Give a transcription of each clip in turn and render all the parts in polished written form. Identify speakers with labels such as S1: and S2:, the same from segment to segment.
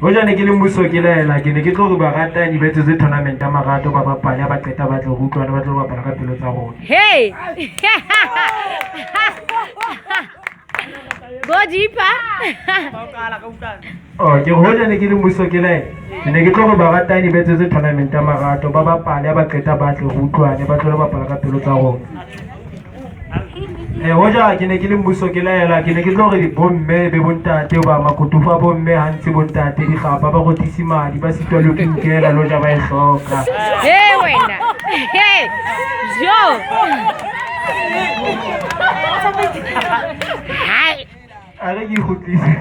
S1: Hoja ne ke le mmuso ke laela ke ne ke tlo re ba ratani ba etse tournament ya marato ba bapala ba qeta ba tlo utlwana ba tlo bapala ka pelo tsa rona.
S2: Hey! Go deeper.
S1: Oh, ke hoja ne ke le mmuso ke laela ke ne ke tlo re ba ratani ba etse tournament ya marato ba bapala ba qeta ba tlo utlwana ba tlo bapala ka pelo tsa rona. Hoja ke ne ke le mmuso ke laela ke ne ke tlo re bomme be bontate ba makotofa bomme hantse bontate di gapa ba gotisi madi ba sitwa le ke nkela lo ja ba e hloka.
S2: Hey wena. Hey. Yo. Hi.
S1: Are ke khutlise.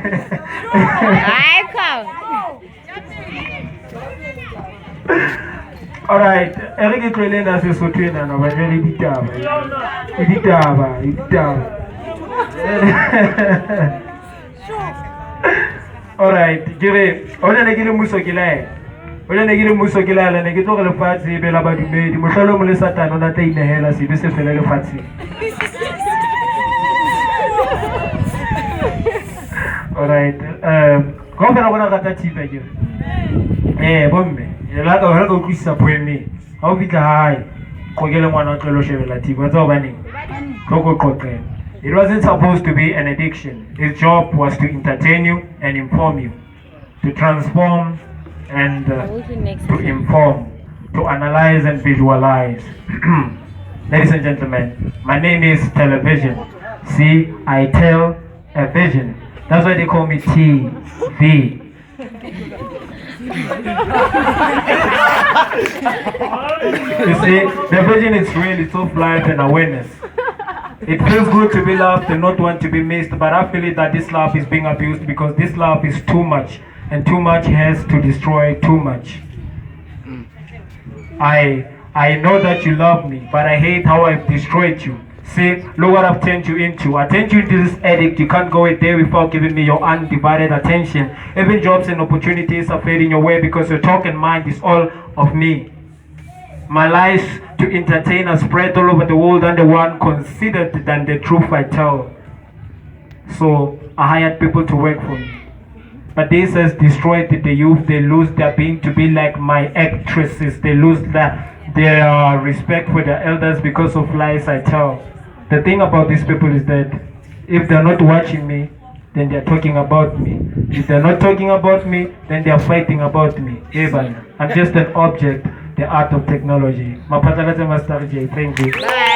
S2: Hi come.
S1: Alright, ere ke tlwele na Sesotho ena no ba jele ditaba. Alright, ke ona ne ke le mmuso ke laela. Ona ne ke le mmuso ke laela ne ke tlo re lefatshe be la badumedi. Mohlolo mo le satano na tla inehela se be se fela lefatshe. Alright, go fela bona rata thipa ke. Bomme, la ka ho utlwisisa poeme. Ha o fitla hae, qokele ngwana o tlelo shebela thipa tsa hobaneng. Tloko qoqela. It wasn't supposed to be an addiction. His job was to entertain you and inform you, to transform and to inform, to analyze and visualize. Ladies and gentlemen, my name is Television. See, I tell a vision. That's why they call me TV. You see, the vision is really of life and awareness. It feels good to be loved and not want to be missed, but I feel it that this love is being abused because this love is too much, and too much has to destroy too much. I know that you love me, but I hate how I've destroyed you. See, look what I've turned you into. I turned you into this addict. You can't go a day without giving me your undivided attention. Even jobs and opportunities are fading your way because your talk and mind is all of me. My lies to entertain are spread all over the world and the one considered than the truth I tell. So I hired people to work for me. But this has destroyed the youth. They lose their being to be like my actresses. They lose their respect for their elders because of lies I tell. The thing about these people is that if they're not watching me, then they're talking about me. If they're not talking about me, then they're fighting about me. I'm just an object, the art of technology. Master J, thank you.
S2: Bye.